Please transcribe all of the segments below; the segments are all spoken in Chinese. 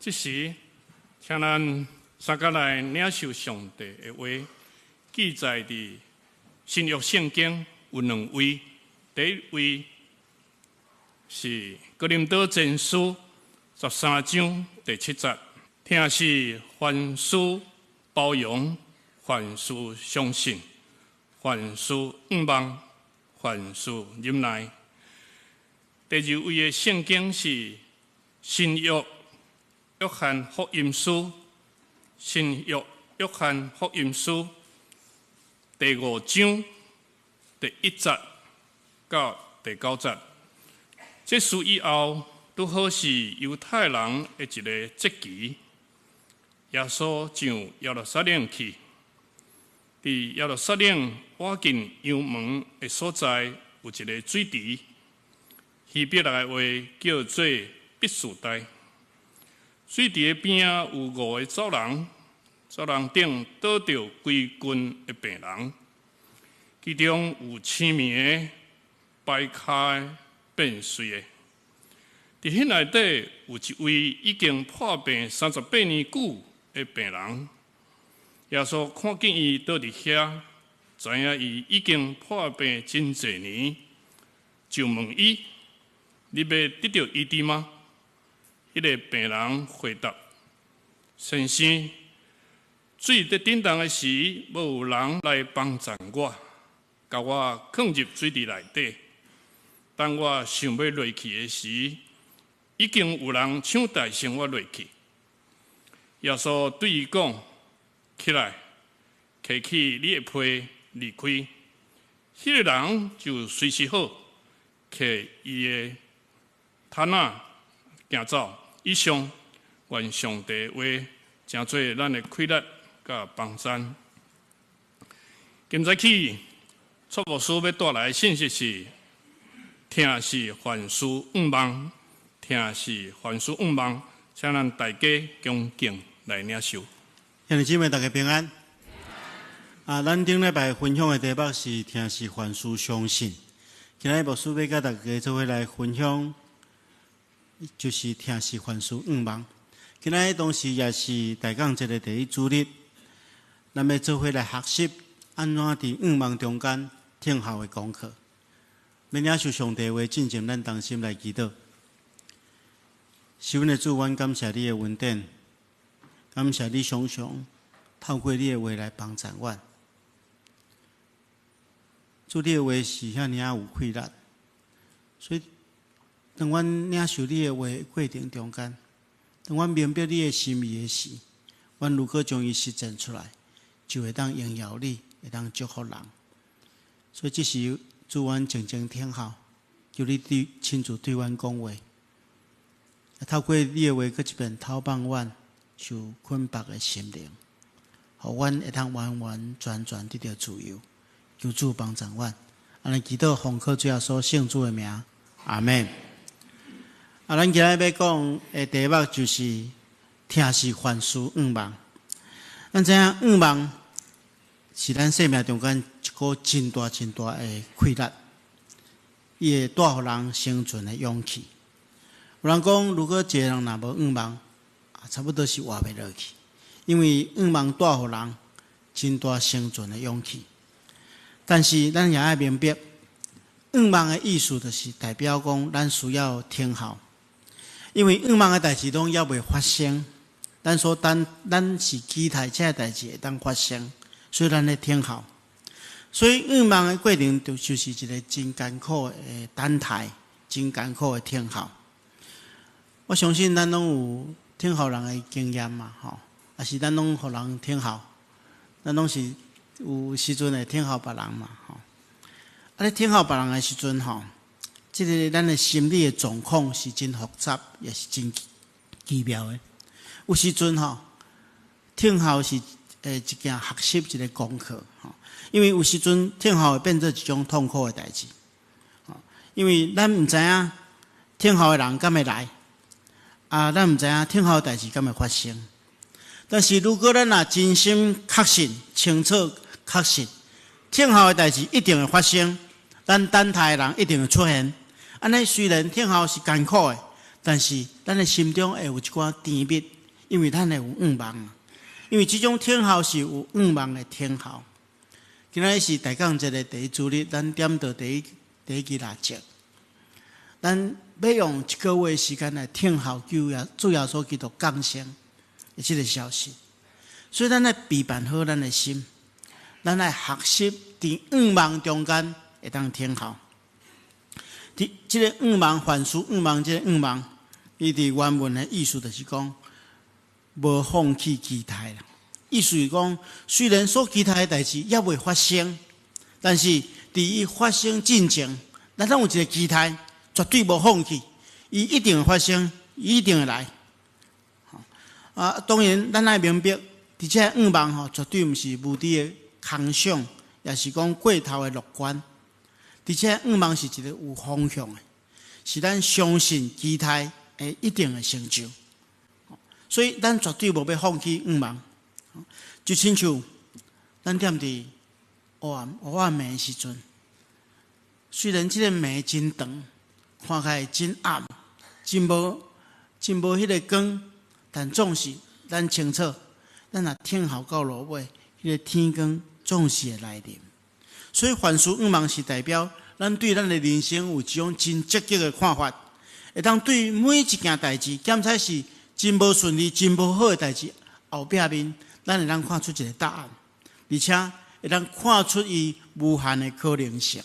这时，请咱三甲来领受上帝的话，记载伫新约圣经有2位，第一位是哥林多前书13章第7节，听是凡事包容，凡事相信，凡事仰望，凡事忍耐。第二位的圣经是新约约翰福音书，新约约翰福音书第5章第1节到第9节。这事以后，拄好是犹太人的一个节期，耶稣上耶路撒冷去。伫耶路撒冷倚近羊门的所在，有一个水池，希伯来话叫做毕士大。水池的边有5个走廊，走廊顶倒着规群的病人，其中有7名摆骹变碎的。伫迄内底有一位已经破病38年久的病人，耶稣看见伊倒伫遐，知影伊已经破病真侪年，就问伊：你要得到医治吗？迄个病人回答：先生，水在顶动的时，无有人来帮助我，甲我放入水池内底。当我想要落去的时，已经有人抢带先我落去。耶稣对伊讲：起来，摕起你的被离开。迄个人就随时好，摕伊的毯仔行走。以上，愿上帝话成做咱的快乐甲帮助。今早起，错牧师要带来的信息是：听是凡事仰望，听是凡事仰望。请咱大家恭敬来领受。兄弟姊妹，大家平安。咱顶礼拜分享的题目是听是凡事相信。今日牧师要甲大家做伙来分享，就是听是凡事仰望。今日同时也是大港节的第一主日，咱要做伙来学习安怎伫仰望中间听候的功课。要领受上帝话，进前咱同心来祈祷。是阮的主，阮感谢你的恩典，感谢你常常透过你的话来帮助阮。主，你的话是遐尔有快乐，所以当阮领受你的话过程中间，当阮明白你的心意的时，阮如果将伊实践出来，就会当荣耀你，会当祝福人。所以这是主，阮静静听候，求你亲自对阮讲话。透过你的话，搁一遍透放阮受捆绑的心灵，互阮会当完完全全得到自由。求主帮助阮，安尼祈祷奉靠主耶稣圣主的名，阿门。咱今日要讲的题目就是听是凡事仰望。咱知影仰望是咱生命中间一个真大真大的快乐，伊会带互人生存的勇气。有人讲，如果一个人若无仰望，差不多是活袂落去，因为仰望带互人真大生存的勇气。但是咱也要明白，仰望的意思就是代表讲，咱需要听候，因为仰望的代志拢还未发生，咱是期待这个代志会当发生，所以咱咧听候。所以仰望的过程就是一个真艰苦的等待，真艰苦的听候。我相信咱拢有听候人的经验嘛，也是咱拢互人听候，咱拢是有时阵会听候别人嘛，咧听候别人的时阵，这个咱的心理的状况是真复杂，也是真奇妙的。有时阵听候是一件学习一个功课，因为有时阵听候会变做一种痛苦的代志，因为咱唔知影听候的人敢会来。咱唔知影听候的代志敢会发生，但是如果咱若真心确信、清楚确信，听候的代志一定会发生，咱等待的人一定会出现。安尼虽然听候是艰苦的，但是咱的心中会有一寡甜蜜，因为咱会有愿望啊。因为这种天候是有愿望的天候。今仔是大港节的第一主日，咱点到第一期垃圾。咱要用一个月的时间来听候主耶稣基督降生的这个消息，所以咱来备办好咱的心，咱来学习在愿望中间会当听候。这个愿望凡事愿望，这个愿望，伊伫原文的意思就是讲，无放弃期待啦。意思是讲，虽然所期待的代志也未发生，但是伫伊发生进前，咱有一个期待。绝对无放弃，伊一定会发生，伊一定会来。当然，咱爱明白，而且愿望绝对毋是无知的空想，也是讲过头的乐观。而且愿望是一个有方向的，是咱相信期待会一定会成就。所以，咱绝对无要放弃愿望。就亲像咱踮伫黑暗暝的时阵，虽然这个暝真长。看起来真暗，真无迄个光，但总是咱清楚，咱若听候到落尾，迄个天光总是会来临。所以凡事愿望是代表咱对咱的人生有一种真积极的看法，会当对每一件代志，检测是真无顺利、真无好的代志，后壁面咱会当看出一个答案，而且会当看出伊无限的可能性。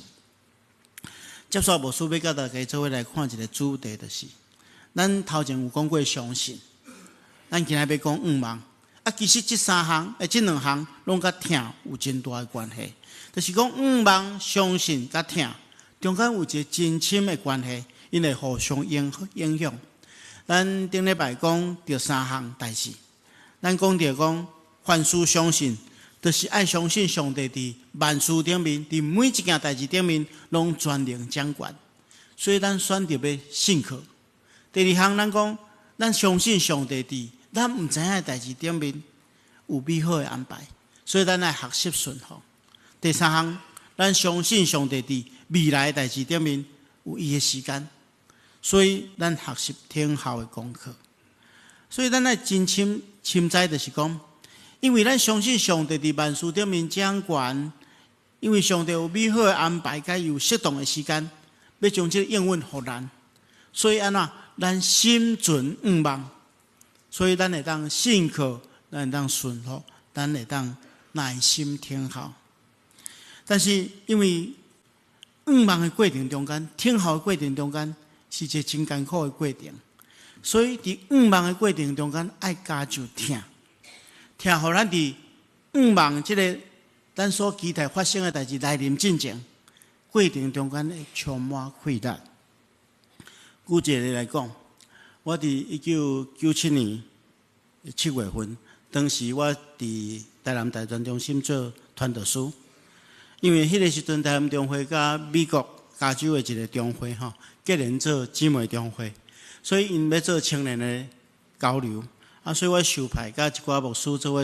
接下来牧师要甲大家做伙来看一个主题，就是咱头前有讲过相信，咱今日要讲愿望。其实这两项拢甲听有真大的关系，就是讲愿望、相信甲听中间有一个真深的关系，因为互相影响。咱顶礼拜讲到3项代志，咱讲到讲凡事相信。就是爱相信上帝伫万事顶面，伫每一件代志顶面，拢全能掌管。所以咱选择要信靠。第二项，咱讲咱相信上帝伫咱毋知影的代志顶面有美好的安排，所以咱来学习顺服。第三项，咱相信上帝伫未来的代志顶面有伊的时间，所以咱学习听候的功课。所以咱来真深知，就是讲。因为咱相信上帝伫万事顶面掌管，因为上帝有美好的安排，甲有适当的时间，要将这个应允予咱。所以咱心存愿望，所以咱会当信靠，咱会当顺服，咱会当耐心听候。但是因为愿望的过程中间，听候的过程中间是一个真艰苦的过程，所以伫愿望的过程中间爱加就听。听，互咱伫愿望这个咱所期待发生的代志来临进前，过程中间会充满快乐。举一个例来讲，我伫1997年7月份，当时我伫台南大专中心做传道书，因为迄个时阵台南中会甲美国加州的一个中会结连做姊妹中会，所以因要做青年的交流。所以我受派甲一寡牧师做伙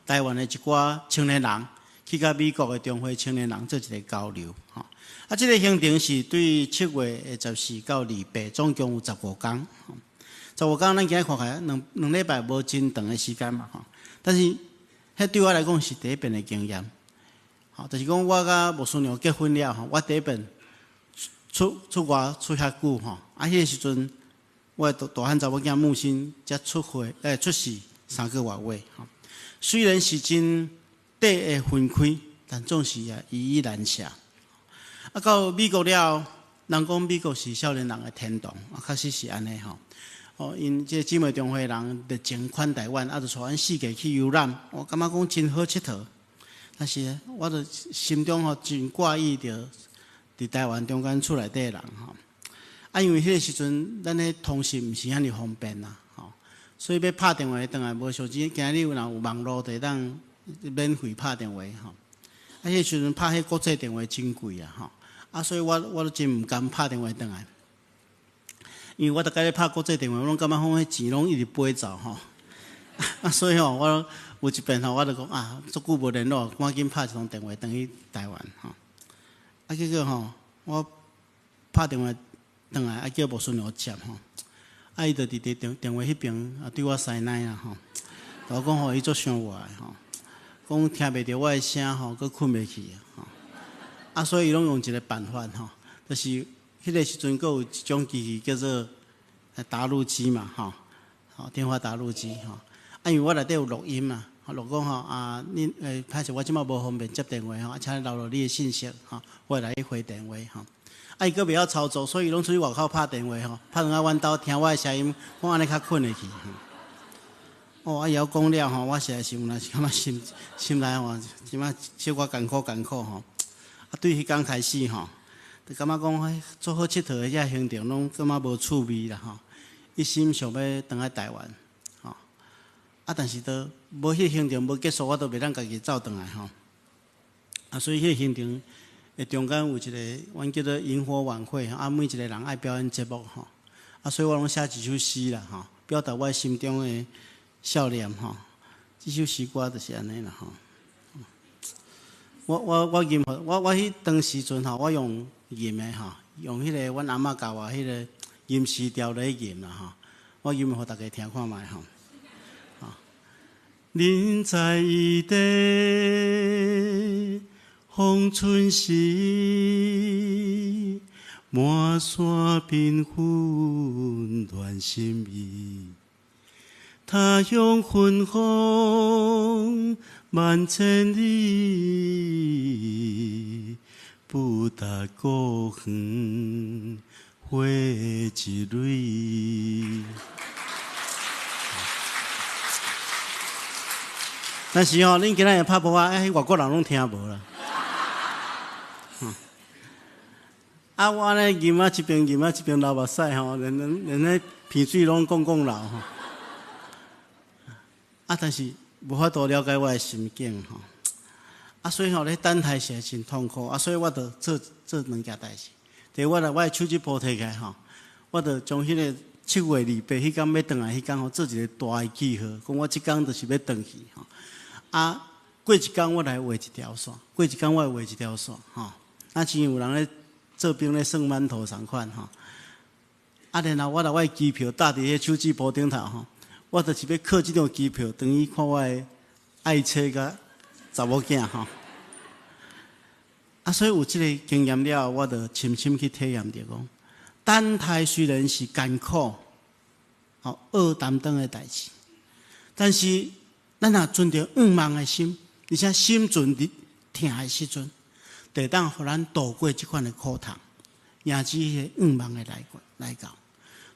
带台湾的一寡青年人去甲美国的中会青年人做一个交流。这个行程是对7月14到28，总共有15天。15天咱今日看起来两礼拜无真长的时间嘛，但是迄对我来讲是第一遍的经验。就是讲我甲牧师娘结婚了，我第一遍出外出遐久迄个时阵。我大汉查某囝母亲才出世3个月。虽然是真短的分开，但总是也依依难舍。到美国了，人讲美国是少年人的天堂，确实是安尼因这姊妹中会人热情款待阮，就带阮4个去游览，我感觉讲真好佚佗。但是我就心中真挂意着伫台湾中间厝内底的人因为迄个时阵，咱的通讯毋是遐尼方便啦，所以要拍电话回来无手机。今日有网络，就当免费拍电话迄个时阵拍迄国际电话真贵所以我都真毋甘拍电话回来，因为我逐个拍国际电话，我拢感觉迄钱拢一直飞走所以我有一遍我就讲足久无联络，赶紧拍一通电话回去台湾结果我拍电话。回来叫牧师娘接伊就伫电话迄边对我塞奶啦吼，我讲吼伊足伤我吼，讲听袂着我的声吼，佮困袂去吼，所以伊拢用一个办法吼，就是迄个时阵佮有一种机器叫做打录机嘛吼，电话打录机吼，因为我内底有录音嘛。如讲吼恁歹势，我即摆无方便接电话吼，请你留落你的信息吼，我会来去回电话吼。伊佫袂晓操作，所以拢出去外口拍电话吼，拍转来阮兜听我的声音，我安尼较困会去。伊晓讲了吼，我实在是有是感觉心内吼，即摆小可艰苦吼。对迄工开始吼，就感觉讲做好佚佗的遐行程拢感觉无趣味啦吼，一心想要转来台湾。但是都无迄个行程无结束，我都袂当家己走转来吼。所以迄个行程中间有一个，阮叫做萤火晚会，每一个人爱表演节目吼。所以我拢写一首诗啦吼，表达我心中的笑脸吼。这首诗歌就是安尼啦吼。我吟，我迄当时阵吼，我用吟的吼，用迄个阮阿嬷教我迄个吟诗调来吟啦吼。我吟互大家听看卖吼。人在异地，风春时，满山缤纷暖心意。他乡芬芳万千里，不达故乡花一蕊。但是吼，恁今仔日拍播外国人拢听无啦。我安尼吟一边吟一边流目屎吼，连咧鼻水拢讲流吼。但是无法度了解我的心境吼。所以吼咧等待是真痛苦。所以我着做两件代志。第一，我的手机簿摕起来吼，我着将迄个7月28迄天要转来迄天吼，做一个大的记号，讲我即天就是要转去吼。过一天我来画一条线，过一天我会画一条线吼。真有人咧做兵咧算馒头同款吼。然后我的机票搭伫迄手机簿顶头吼，我就是要靠即张机票，等于看我的爱车甲查某囝吼。所以有即个经验了后，我就深深去体验着讲，等待虽然是艰苦，恶担当的代志，但是咱若存着愿望的心，而且心存疼的时阵，就当互咱度过即款的苦痛，赢至迄个愿望的来到。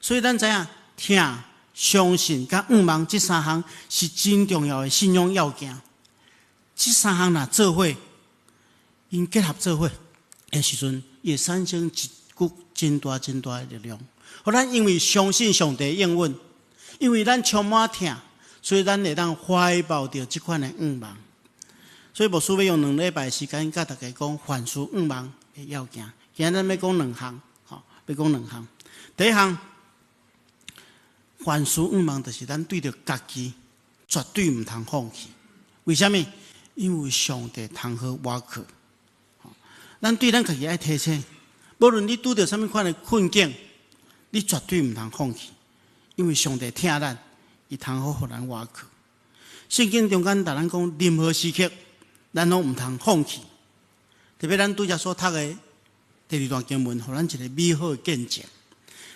所以咱知影，疼、相信、甲愿望这三项是真重要的信仰要件。这三项若做伙，因结合做伙的时阵，会产生一股真大的力量。互咱因为相信上帝应允，因为咱充满疼。所以咱会当怀抱着即款的愿望，所以牧师要用2礼拜时间，甲大家讲凡事愿望的要件。今日咱要讲2项，要讲2项。第一项，凡事愿望就是咱对着家己绝对唔通放弃。为什么？因为上帝通好我去。咱对咱家己爱提醒，无论你拄着什么款的困境，你绝对唔通放弃，因为上帝疼咱。伊通好互咱活去。圣经中间，咱讲任何时刻，咱拢唔通放弃。特别咱拄则所读的第2段经文，互咱一个美好的见证。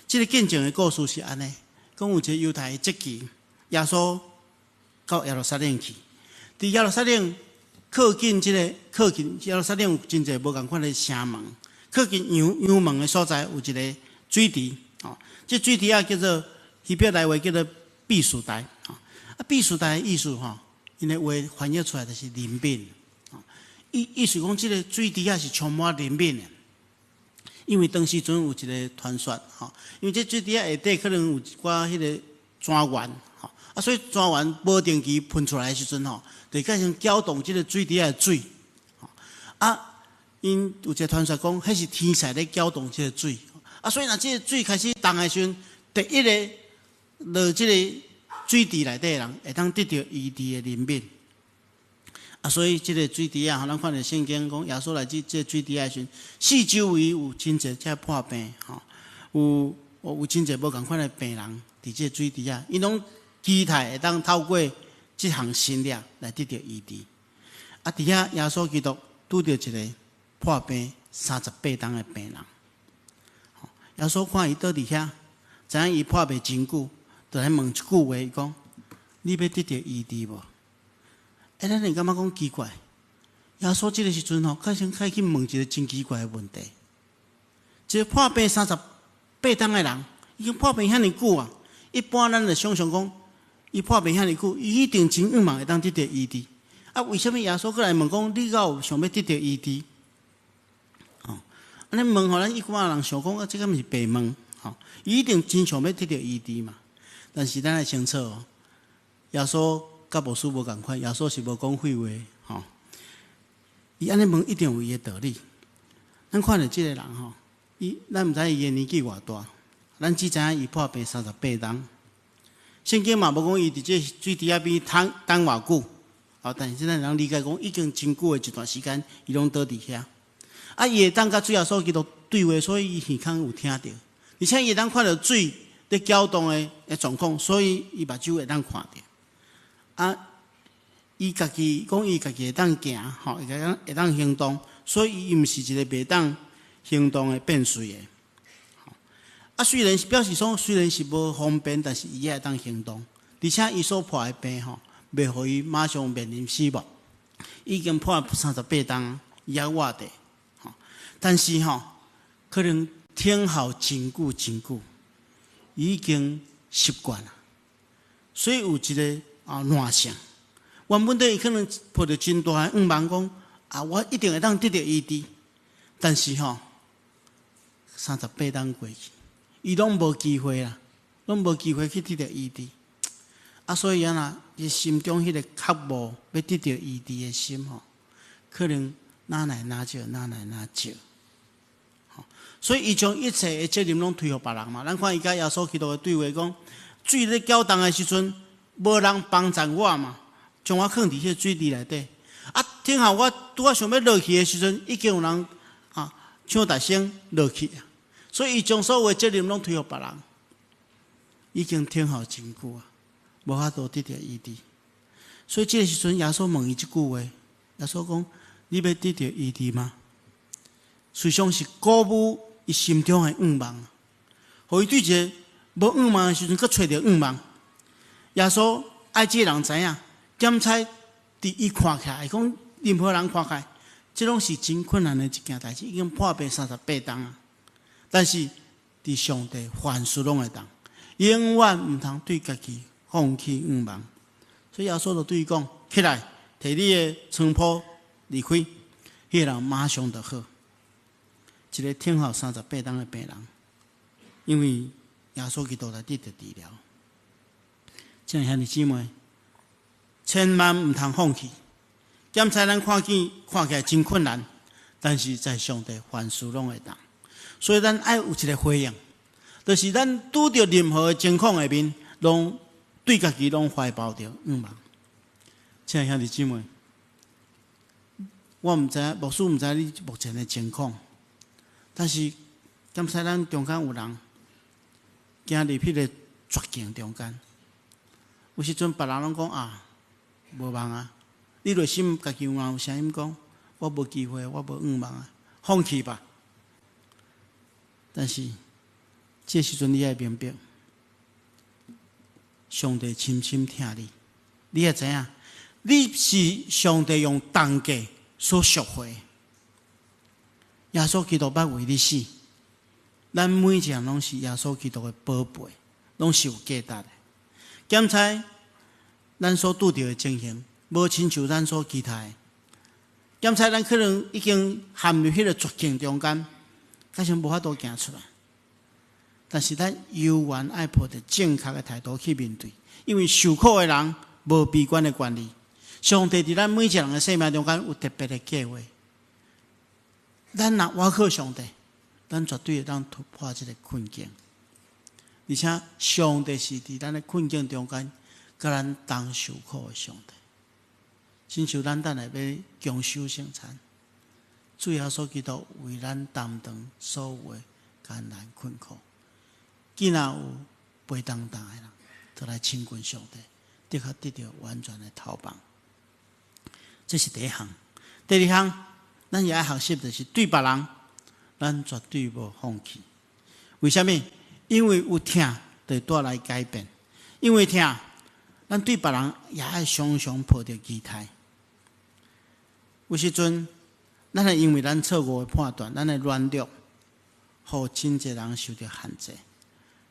这个见证的故事是安尼：讲有一个犹太的节期，耶稣到耶路撒冷去。伫耶路撒冷靠近耶路撒冷有真侪无共款的城门，靠近羊门的所在有一个水池。这水池叫做希伯来话叫做避暑台，避暑台的意思因为话翻译出来就是灵敏，意思讲这个水底下是充满灵敏的。因为当时阵有一个传说，因为这水底下下底可能有一寡迄个泉源，所以泉源无定期喷出来的时阵就开始搅动这个水底下的水，因有一个传说讲，迄是天使咧搅动这个水，所以若这个水开始动的时阵，第一个落这个水池内底的人会当得到医治的灵敏。所以这个水池咱看到圣经讲，耶稣来这个水池的时阵，四周围有真侪遮破病，有真侪无共款的病人伫这水池啊，伊拢期待会当透过这项新力来得到医治。啊，伫遐耶稣基督拄着一个破病38天的病人，耶稣看伊倒伫遐，知影伊破病真久，就来问一句话，伊讲：你要得到医治无？咱会感觉讲奇怪，耶稣这个时阵开始去问一个真奇怪的问题。一个破病38天的人，已经破病遐尼久啊！一般咱就想象讲，伊破病遐尼久，伊一定真愿望会当得到医治。啊，为什么耶稣过来问讲，你敢有想要得到医治？安尼问互咱一般人想讲，这个毋是白问，伊一定真想要得到医治嘛。但是咱要清楚哦，耶稣甲无书无共款，耶稣是无讲废话，伊安尼问一定有伊的道理。咱看到即个人咱毋知伊的年纪偌大，咱只知影伊破病38天。圣经嘛无讲伊伫这水池仔边等偌久，但是咱人理解讲已经真久的一段时间，伊拢倒伫遐。啊，伊会当甲主耶稣基督对话，所以伊耳孔有听到，而且伊会当看到水咧搅动的状况，所以伊目睭会当看到。啊，伊家己讲伊家己会当行，会当行动，所以伊毋是一个袂当行动的变水的。啊，虽然表示说虽然是无方便，但是伊也会当行动，而且伊所破的病袂互伊马上面临死亡。已经破38天，伊也活着。但是可能听候真久真久，已经习惯了，所以有一个乱想。原本伊可能抱着真大的愿望讲我一定会当得到医治，但是38天过去，伊拢无机会啦，拢无机会去得到医治。所以伊心中迄个渴慕要得到医治的心可能哪来哪少。所以伊将一切的责任拢推互别人嘛。咱看伊甲耶稣基督的对话讲，水咧搅动的时阵，无人帮助我嘛，将我放伫迄个水池内底。听候我拄想要落去的时阵，已经有人唱大声落去啊。所以伊将所有的责任拢推互别人，已经听候真久啊，无法度得到医治。所以这个时阵，耶稣问伊一句话，耶稣讲：你要得到医治吗？实际上是鼓舞伊心中的愿望，互伊对一个无愿望的时阵，佮找到愿望。耶稣爱这个人知影，检采伫伊看起来，讲任何人看起来，这拢是真困难的一件代志，已经破病38天啊。但是伫上帝凡事拢会当，永远毋通对家己放弃愿望。所以耶稣就对伊讲：起来，摕你的床铺离开。迄个人马上就好。一个听候38天的病人，因为耶稣基督来得到治疗。亲爱的兄弟姊妹，千万毋通放弃。检采咱看起来真困难，但是在上帝凡事拢会当。所以咱爱有一个回应，就是咱拄着任何的情况下面，拢对家己拢怀抱着愿望。亲爱的兄弟姊妹，我毋知，牧师毋知你目前的情况。但是，检采咱中间有人行入迄个绝境中间，有时阵别人拢讲无望啊！你内心家己有声音讲，我无机会，我无愿望啊，放弃吧。但是，这时阵你要明白，上帝深深疼你，你也知影，你是上帝用重价所赎回。耶稣基督捌为你死，咱每一个人拢是耶稣基督的宝贝，拢是有价值的。检采咱所拄到的情形，无亲像咱所期待的。检采咱可能已经陷入迄个绝境中间，加上无法度行出来。但是咱犹原爱抱着正确的态度去面对，因为受苦的人无悲观的权利。上帝伫咱每一个人的生命中间有特别的计划。咱若倚靠上帝，咱绝对会当突破这个困境。而且上帝是伫咱的困境中间，甲咱同受苦的上帝。亲像咱等下要强修圣餐，主耶稣基督为咱担当所有的艰难困苦。既然有背当当的人，就来亲近上帝，的确得到完全的逃亡。这是第一项。第二项，咱也要学习，就是对别人，咱绝对无放弃。为什么？因为有疼，就带来改变。因为疼，咱对别人也要常常抱着期待。有时阵，咱会因为咱错误的判断，咱的软弱，互真侪人受到限制。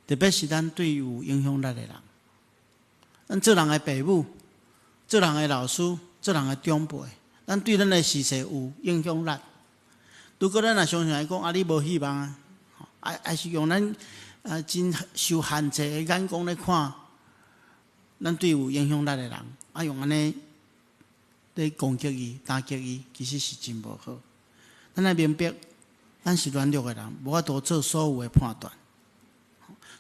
特别是咱对有影响力的人，咱做人的父母、做人的老师、做人的长辈，咱对咱的事实有影响力。如果咱也常常来讲，你无希望啊，还是用咱真受限制的眼光来看，咱对有影响力的人，用安尼来攻击伊、打击伊，其实是真无好。咱来明白，咱是软弱的人，无法度做所有的判断，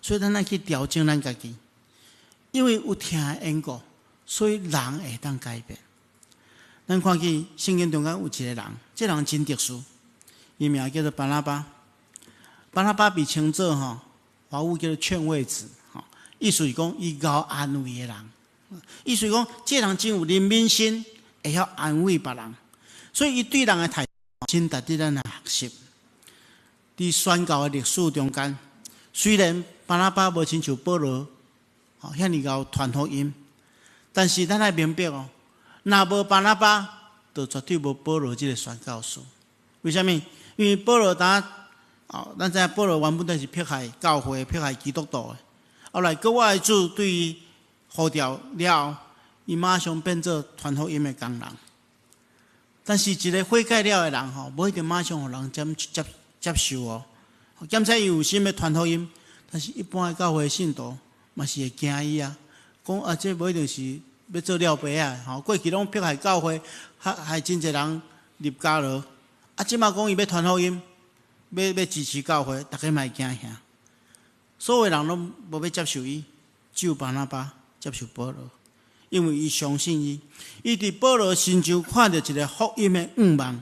所以咱来去调整咱家己。因为有听的缘故，所以人会当改变。咱看见圣经中间有一个人，这人真特殊，伊名叫做巴拿巴。巴拿巴被称作华语叫做劝慰子，意思是讲伊够安慰的人，意思是讲这人真有怜悯心，会晓安慰别人，所以伊对人的态度真值得咱来学习。伫宣教的历史中间，虽然巴拿巴无亲像保罗遐尼够传福音，但是咱要明白若无巴拿巴，就绝对无保罗这个宣教士。为什么？因为保罗咱知影保罗原本都是迫害教会、迫害基督徒的。后来国外的主对伊呼召了后，伊马上变做传福音的工人。但是一个悔改了的人无一定马上互人接受兼且伊有心要传福音，但是一般的教会信徒嘛是会惊伊讲这无一定是要做了白啊！过去拢迫害教会，害真侪人入监牢。即马讲伊要传福音，要支持教会，大家嘛会惊吓。所有人拢无要接受伊，只有巴拿巴接受保罗，因为伊相信伊。伊伫保罗身上看到一个福音的愿望。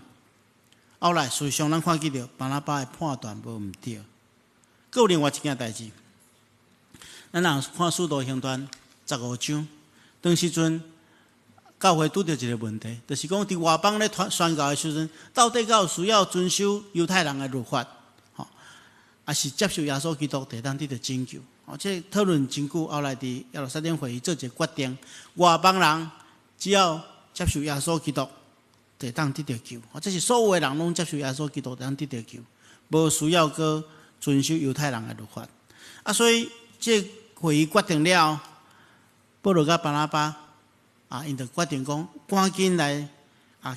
后来事实上，咱看见到巴拿巴的判断无毋对。还有另外一件代志，咱人看《使徒行传》15章，当时阵教会拄到一个问题，就是讲伫外邦咧宣教的时阵，到底有需要遵守犹太人的律法，还是接受耶稣基督得当得到拯救？这讨论真久，后来伫耶路撒冷会议做一个决定，外邦人只要接受耶稣基督，得当得到救。这是所有的人拢接受耶稣基督得当得到救，无需要去遵守犹太人的律法。所以这会议决定了，保罗甲巴拿巴因就决定讲，赶紧来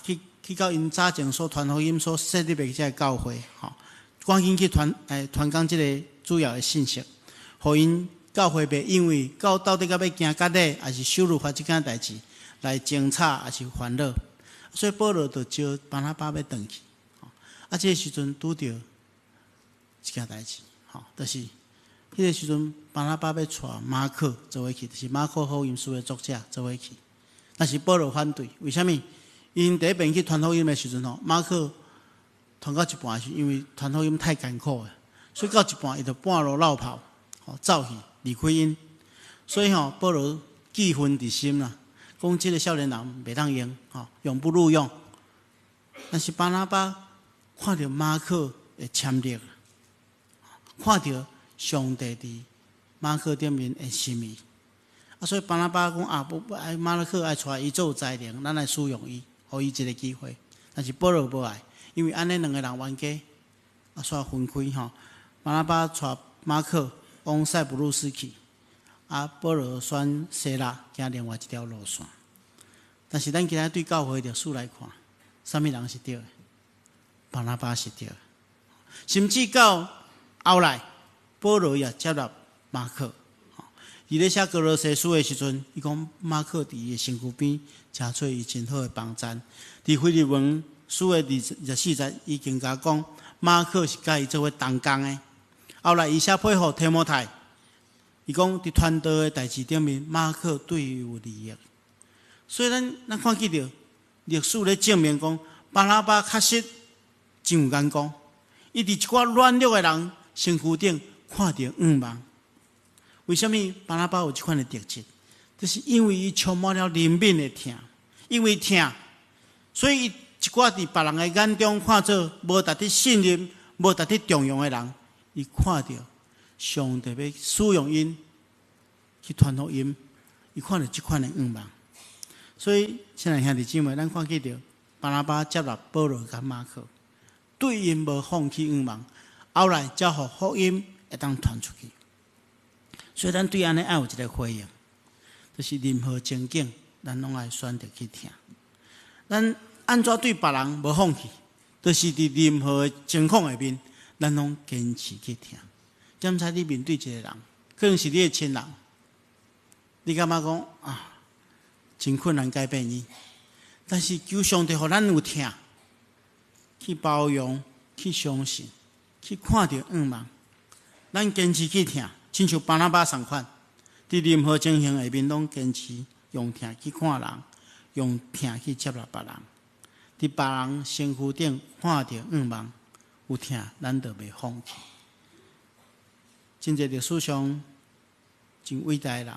去到因早前所传福音所设立的这个教会，赶紧去传讲这个主要的信息，互因教会袂因为到底要行到底，还是守律法这件代志来争吵，还是烦恼。所以保罗就招巴拿巴要回去。这个时阵拄到一件代志，就是迄个时阵巴拿巴要带马可做伙去，就是马可福音书的作者做伙去。但是保罗反对，为什么？因第一遍去传福音的时阵马可传到一半是因为传福音太艰苦了，所以到一半伊就半路落跑，走去离开因。所以保罗记恨伫心啦，讲这个少年人袂当用，永不录用。但是巴拿巴看到马可的潜力，看到上帝伫马可顶面的心意，所以巴拿巴讲马可爱带伊做才能，咱来使用伊，予伊一个机会。但是保罗无爱，因为安尼两个人冤家，煞分开巴拿巴带马可往塞浦路斯去，保罗选希腊行另外一条路线。但是咱今仔对教会历史来看，什么人是对的？巴拿巴是对的，甚至到后来，保罗也接纳马可。伊咧写哥罗西书的时阵，伊讲马可伫伊的身躯边，诚做伊真好的帮衬。伫腓立门书的第24节，伊更加讲马可是甲伊做伙同工的。后来伊写配合提摩太，伊讲伫传道的代志顶面，马可对伊有利益。所以咱看见着历史咧证明讲，巴拿巴确实真有眼光，伊伫一寡软弱的人身躯顶看到愿望。为什么巴拿巴有这款的特质？就是因为伊充满了怜悯的疼，因为疼，所以一寡伫别人的眼中看做无值得信任、无值得重用的人，伊看到上帝要使用因去传福音，伊看到这款的愿望。所以，亲爱兄弟姊妹，咱看见到巴拿巴接纳保罗甲马可，对因无放弃愿望，后来才互福音会当传出去。所以，咱对安尼爱有一个回应，就是任何情景，咱拢爱选择去听。咱安怎对别人无放弃，就是伫任何情况下面，咱拢坚持去听。检查你面对一个人，可能是你的亲人，你感觉讲啊，真困难改变伊，但是求上帝互咱有听，去包容，去相信，去看到愿望，咱坚持去听，亲像巴拿巴同款，伫任何情形下面拢坚持用听去看人，用听去接纳别人，伫别人身躯顶看到愿望，有听，咱就袂放弃。真侪历史上真伟大的人，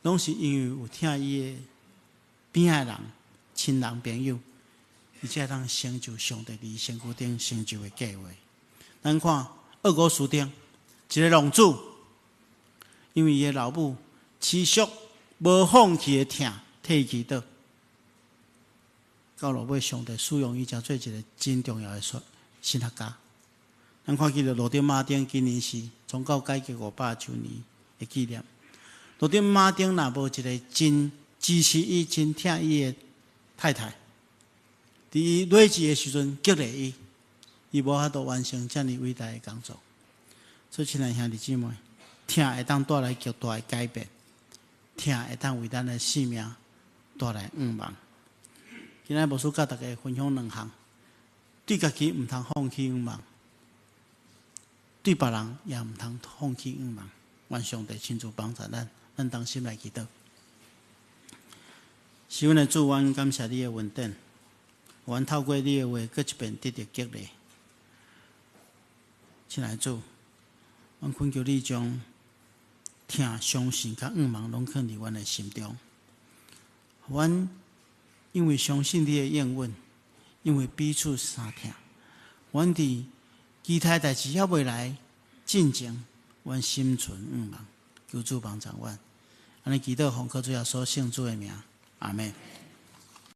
拢是因为有听伊的边仔人、亲人、朋友，而且通成就上帝伫身躯顶成就的计划。咱看俄国书顶一个王子，因为伊的老母持续无放弃的听替伊祈祷，到落尾上帝使用伊，才做一个真重要的神学家。咱看见了罗丁马丁今年是宗教改革500周年的纪念。罗丁马丁若无一个真支持伊、真听伊的太太，伫伊落志的时阵激励伊，伊无法度完成遮尔伟大的工作。所以，亲爱兄弟姊妹，听会当带来极大的改变，听会当为咱的生命带来愿望。今仔牧师甲大家分享2项，对家己毋通放弃愿望。对别人也毋通放弃愿望，愿上帝亲自帮助咱，咱同心来祈祷。是阮的主，阮感谢你的恩典，阮透过你的话，搁一遍得到激励。亲爱的主，阮恳求你将听、相信甲愿望拢放伫阮的心中。阮因为相信你的应允，因为彼此相听，阮伫其他代志还未来进前，阮心存愿望，求主帮助阮。安尼祈祷，奉靠主耶稣圣主的名，阿门。